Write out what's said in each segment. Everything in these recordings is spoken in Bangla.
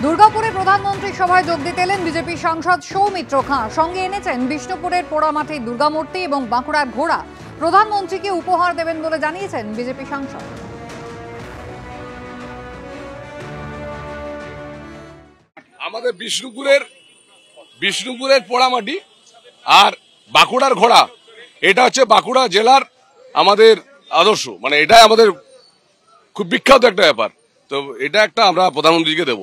দুর্গাপুরে প্রধানমন্ত্রী সভায় যোগ দিতে এলেন বিজেপি সাংসদ সৌমিত্র খাঁ। সঙ্গে এনেছেন বিষ্ণুপুরের পোড়ামাটির দুর্গামূর্তি এবং বাঁকুড়ার ঘোড়া। প্রধানমন্ত্রীকে উপহার দেবেন বলে জানিয়েছেন বিজেপি সাংসদ। আমাদের বিষ্ণুপুরের পোড়ামাটি আর বাঁকুড়ার ঘোড়া, এটা হচ্ছে বাঁকুড়া জেলার আমাদের আদর্শ, মানে এটাই আমাদের খুব বিখ্যাত একটা ব্যাপার। তো এটা একটা আমরা প্রধানমন্ত্রীকে দেব।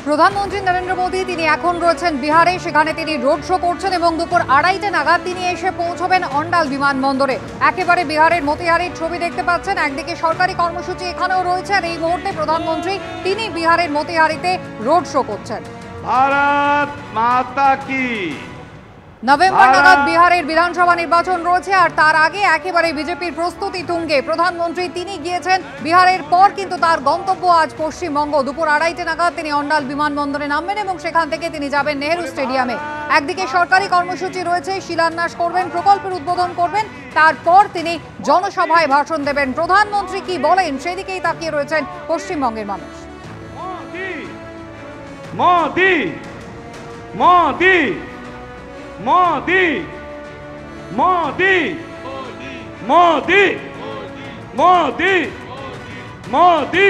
প্রধানমন্ত্রী নরেন্দ্র মোদী তিনি এখন রয়েছেন বিহারে। সেখানে তিনি রোড শো করছেন এবং দুপুর 2:30 নাগাদ তিনি এসে পৌঁছবেন অন্ডাল বিমানবন্দরে। একেবারে বিহারের মতিহারির ছবি দেখতে পাচ্ছেন। একদিকে সরকারি কর্মসূচি এখানেও রয়েছে, আর এই মুহূর্তে প্রধানমন্ত্রী তিনি বিহারের মতিহারিতে রোড শো করছেন। ভারত মাতা কি। নভেম্বর নাগাদ বিহারের বিধানসভা নির্বাচন রয়েছে, আর তার আগে একেবারে বিজেপির প্রস্তুতি তুঙ্গে। প্রধানমন্ত্রী তিনি গিয়েছেন বিহারের পর, কিন্তু তার গন্তব্য আজ পশ্চিমবঙ্গ। দুপুর 2:30 নাগাদ তিনি অন্ডাল বিমানবন্দরে নামবেন এবং সেখান থেকে তিনি যাবেন নেহেরু স্টেডিয়ামে। একদিকে সরকারি কর্মসূচি রয়েছে, শিলান্যাস করবেন, প্রকল্পের উদ্বোধন করবেন, তারপর তিনি জনসভায় ভাষণ দেবেন। প্রধানমন্ত্রী কি বলেন সেদিকেই তাকিয়ে রয়েছেন পশ্চিমবঙ্গের মানুষ। মোদি মোদি মোদি মোদি মোদি মোদি মোদি।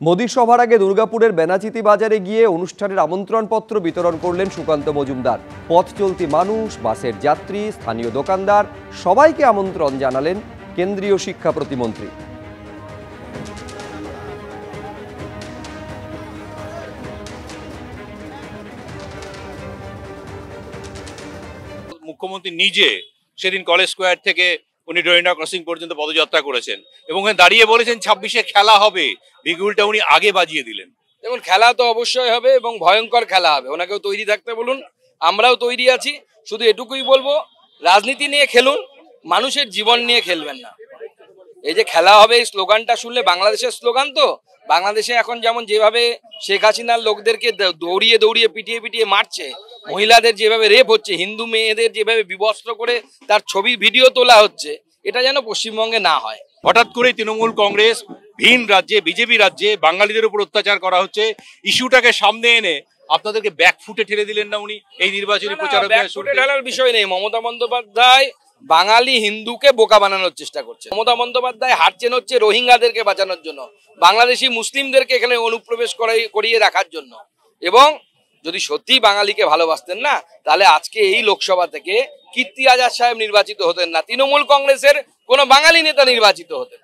মোদী সভার আগে দুর্গাপুরের বেনাচিতি বাজারে গিয়ে অনুষ্ঠানের আমন্ত্রণপত্র বিতরণ করলেন সুকান্ত মজুমদার। পথ চলতি মানুষ, বাসের যাত্রী, স্থানীয় দোকানদার সবাইকে আমন্ত্রণ জানালেন কেন্দ্রীয় শিক্ষা প্রতিমন্ত্রী। মুখ্যমন্ত্রী নিজে সেদিন কলেজ স্কোয়ার থেকে উনি ডোরিনা ক্রসিং পর্যন্ত পদযাত্রা করেছেন এবং দাঁড়িয়ে বলেছেন 26-এ খেলা হবে। বিগুলটা উনি আগে বাজিয়ে দিলেন। দেখুন, খেলা তো অবশ্যই হবে এবং ভয়ঙ্কর খেলা হবে। ওনাকেও তৈরি থাকতে বলুন, আমরাও তৈরি আছি। শুধু এটুকুই বলবো, রাজনীতি নিয়ে খেলুন, মানুষের জীবন নিয়ে খেলবেন না। এই যে খেলা হবে, এই স্লোগানটা শুনলে বাংলাদেশের স্লোগান তো। বাংলাদেশে এখন যেমন যেভাবে শেখ হাসিনার লোকদেরকে দৌড়িয়ে দৌড়িয়ে পিটিয়ে পিটিয়ে মারছে, মহিলাদের যেভাবে রেপ হচ্ছে, হিন্দু মেয়েদের যেভাবে বিবস্ত্র করে তার ছবি ভিডিও তোলা হচ্ছে, এটা যেন পশ্চিমবঙ্গে না হয়। হঠাৎ করে তৃণমূল কংগ্রেস ভিন রাজ্যে, বিজেপি রাজ্যে বাঙালিদের উপর অত্যাচার করা হচ্ছে, ইস্যুটাকে সামনে এনে আপনাদেরকে ব্যাকফুটে ঠেলে দিলেন না উনি এই নির্বাচনী প্রচারক? ব্যাকফুটে ঠেলার বিষয় নেই। মমতা বন্দ্যোপাধ্যায় বাঙালি হিন্দুকে বোকা বানানোর চেষ্টা করছে। মমতা বন্দ্যোপাধ্যায় হাঁটছেন হচ্ছে রোহিঙ্গাদেরকে বাঁচানোর জন্য, বাংলাদেশি মুসলিমদেরকে এখানে অনুপ্রবেশ করিয়ে রাখার জন্য। এবং যদি সত্যি বাঙালিকে ভালোবাসতেন না, তাহলে আজকে এই লোকসভা থেকে কীর্তি আজাদ সাহেব নির্বাচিত হতেন না, তৃণমূল কংগ্রেসের কোন বাঙালি নেতা নির্বাচিত হতেন।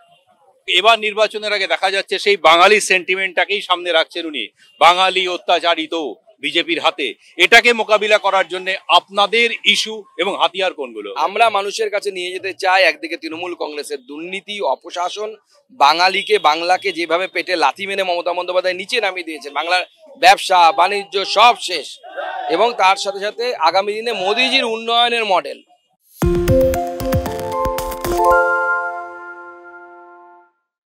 এবার নির্বাচনের আগে দেখা যাচ্ছে সেই বাঙালি সেন্টিমেন্টটাকেই সামনে রাখছেন উনি। বাঙালি অত্যাচারিত বিজেপির হাতে, এটাকে মোকাবিলা করার জন্য আপনাদের ইস্যু এবং হাতিয়ার কোনগুলো? আমরা মানুষের কাছে নিয়ে যেতে চাই, একদিকে তৃণমূল কংগ্রেসের দুর্নীতি, অপশাসন, বাংলাকে যেভাবে পেটে লাথি মেরে মমতা বন্দ্যোপাধ্যায় নিচে নামিয়ে দিয়েছে, বাংলার ব্যবসা বাণিজ্য সব শেষ, এবং তার সাথে সাথে আগামী দিনে মোদিজির উন্নয়নের মডেল।